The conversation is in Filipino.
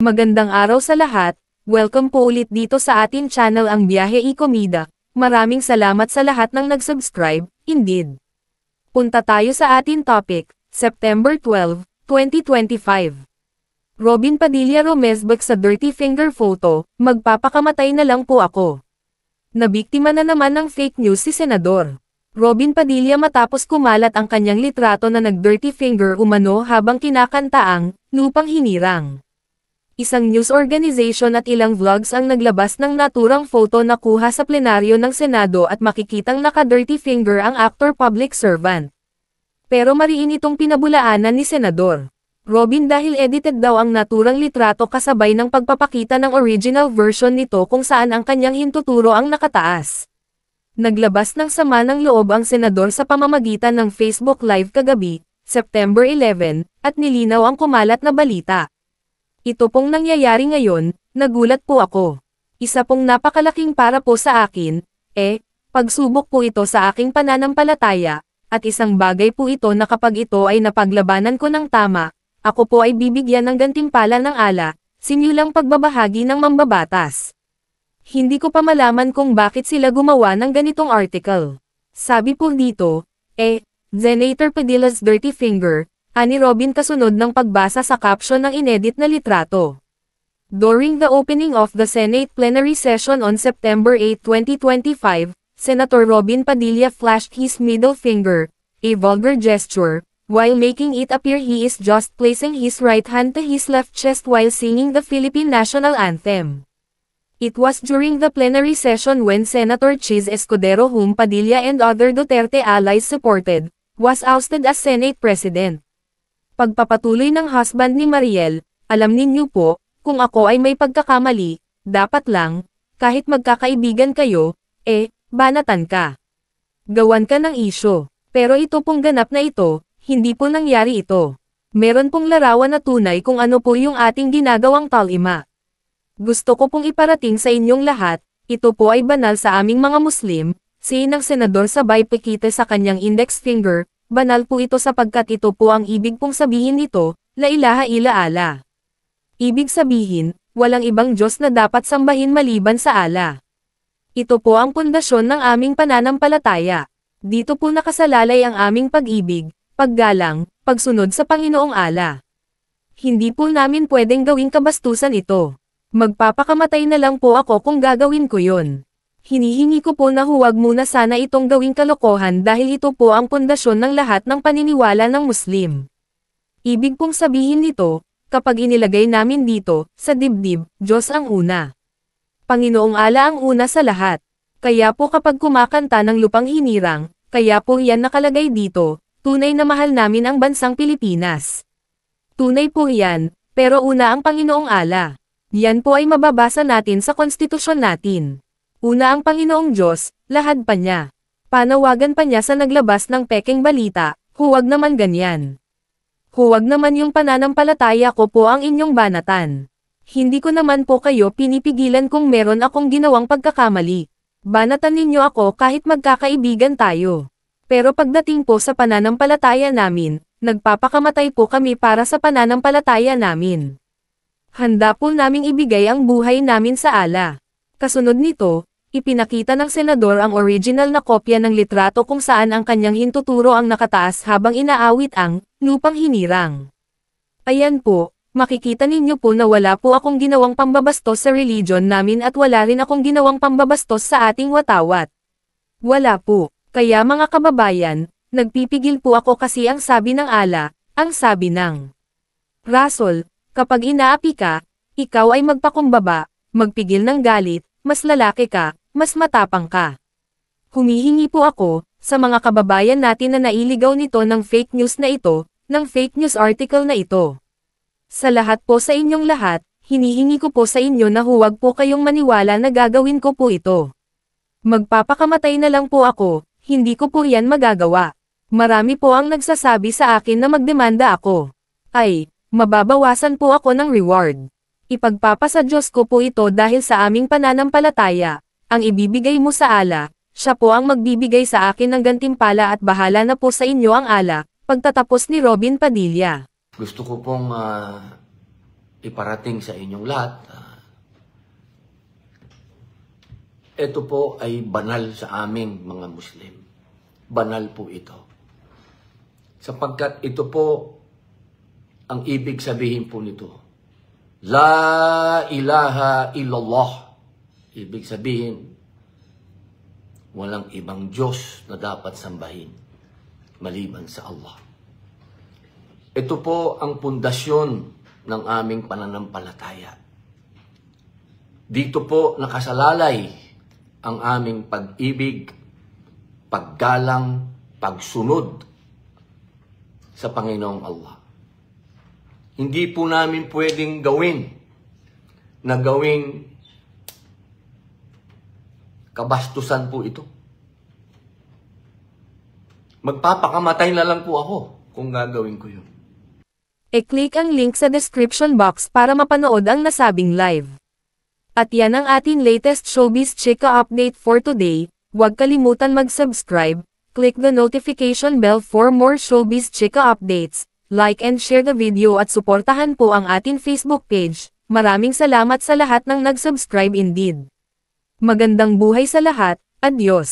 Magandang araw sa lahat, welcome po ulit dito sa atin channel ang Biyahe y Komida. Maraming salamat sa lahat ng nag-subscribe, indeed. Punta tayo sa atin topic, September 12, 2025. Robin Padilla rumesbak sa dirty finger photo, magpapakamatay na lang po ako. Nabiktima na naman ng fake news si Senador Robin Padilla matapos kumalat ang kanyang litrato na nag-dirty finger umano habang kinakanta ang Lupang Hinirang. Isang news organization at ilang vlogs ang naglabas ng naturang photo na kuha sa plenaryo ng Senado at makikitang naka-dirty finger ang actor public servant. Pero mariin itong pinabulaanan ni Senador Robin dahil edited daw ang naturang litrato kasabay ng pagpapakita ng original version nito kung saan ang kanyang hintuturo ang nakataas. Naglabas ng sama ng loob ang senador sa pamamagitan ng Facebook Live kagabi, September 11, at nilinaw ang kumalat na balita. Ito pong nangyayari ngayon, nagulat po ako. Isa pong napakalaking para po sa akin, pagsubok po ito sa aking pananampalataya, at isang bagay po ito na kapag ito ay napaglabanan ko ng tama, ako po ay bibigyan ng gantimpala ng ala, sinyulang pagbabahagi ng mambabatas. Hindi ko pa malaman kung bakit sila gumawa ng ganitong article. Sabi po dito, Senator Padilla's dirty finger, ani Robin kasunod ng pagbasa sa caption ng inedit na litrato. During the opening of the Senate plenary session on September 8, 2025, Senator Robin Padilla flashed his middle finger, a vulgar gesture, while making it appear he is just placing his right hand to his left chest while singing the Philippine national anthem. It was during the plenary session when Senator Chis Escudero, whom Padilla and other Duterte allies supported, was ousted as Senate President. Pagpapatuloy ng husband ni Mariel, alam ninyo po, kung ako ay may pagkakamali, dapat lang, kahit magkakaibigan kayo, banatan ka. Gawan ka ng isyo. Pero ito pong ganap na ito, hindi po nangyari ito. Meron pong larawan na tunay kung ano po yung ating ginagawang talima. Gusto ko pong iparating sa inyong lahat, ito po ay banal sa aming mga Muslim, ng senador sabay pikite sa kanyang index finger. Banal po ito sapagkat ito po ang ibig pong sabihin nito, la ilaha illa Allah. Ibig sabihin, walang ibang Diyos na dapat sambahin maliban sa Allah. Ito po ang pundasyon ng aming pananampalataya. Dito po nakasalalay ang aming pag-ibig, paggalang, pagsunod sa Panginoong Allah. Hindi po namin pwedeng gawing kabastusan ito. Magpapakamatay na lang po ako kung gagawin ko yon. Hinihingi ko po na huwag muna sana itong gawing kalokohan dahil ito po ang pundasyon ng lahat ng paniniwala ng Muslim. Ibig pong sabihin nito, kapag inilagay namin dito, sa dibdib, Diyos ang una. Panginoong Allah ang una sa lahat. Kaya po kapag kumakanta ng Lupang Hinirang, kaya po yan nakalagay dito, tunay na mahal namin ang bansang Pilipinas. Tunay po yan, pero una ang Panginoong Allah. Yan po ay mababasa natin sa konstitusyon natin. Una ang Panginoong Diyos, lahad pa niya. Panawagan pa niya sa naglabas ng pekeng balita, huwag naman ganyan. Huwag naman yung pananampalataya ko po ang inyong banatan. Hindi ko naman po kayo pinipigilan kung meron akong ginawang pagkakamali. Banatan ninyo ako kahit magkakaibigan tayo. Pero pagdating po sa pananampalataya namin, nagpapakamatay po kami para sa pananampalataya namin. Handa po naming ibigay ang buhay namin sa Allah. Kasunod nito, ipinakita ng senador ang original na kopya ng litrato kung saan ang kanyang hintuturo ang nakataas habang inaawit ang Lupang Hinirang. Ayan po, makikita ninyo po na wala po akong ginawang pambabastos sa religion namin at wala rin akong ginawang pambabastos sa ating watawat. Wala po, kaya mga kababayan, nagpipigil po ako kasi ang sabi ng Allah, ang sabi ng Rasul, kapag inaapi ka, ikaw ay magpakumbaba, magpigil ng galit, mas lalaki ka, mas matapang ka. Humihingi po ako, sa mga kababayan natin na nailigaw nito ng fake news na ito, ng fake news article na ito. Sa lahat po sa inyong lahat, hinihingi ko po sa inyo na huwag po kayong maniwala na gagawin ko po ito. Magpapakamatay na lang po ako, hindi ko po yan magagawa. Marami po ang nagsasabi sa akin na magdemanda ako. Mababawasan po ako ng reward. Ipagpapasa Diyos ko po ito dahil sa aming pananampalataya, ang ibibigay mo sa Allah, siya po ang magbibigay sa akin ng gantimpala at bahala na po sa inyo ang Allah, pagtatapos ni Robin Padilla. Gusto ko pong iparating sa inyong lahat. Ito po ay banal sa aming mga Muslim. Banal po ito. Sapagkat ito po ang ibig sabihin po nito. La ilaha illallah. Ibig sabihin, walang ibang Diyos na dapat sambahin maliban sa Allah. Ito po ang pundasyon ng aming pananampalataya. Dito po nakasalalay ang aming pag-ibig, paggalang, pagsunod sa Panginoong Allah. Hindi po namin pwedeng gawing kabastusan po ito. Magpapakamatay na lang po ako kung gagawin ko yun. E-click ang link sa description box para mapanood ang nasabing live. At yan ang ating latest showbiz chika update for today. Huwag kalimutan mag-subscribe, click the notification bell for more showbiz chika updates, like and share the video at suportahan po ang ating Facebook page. Maraming salamat sa lahat ng nag-subscribe indeed. Magandang buhay sa lahat, adios!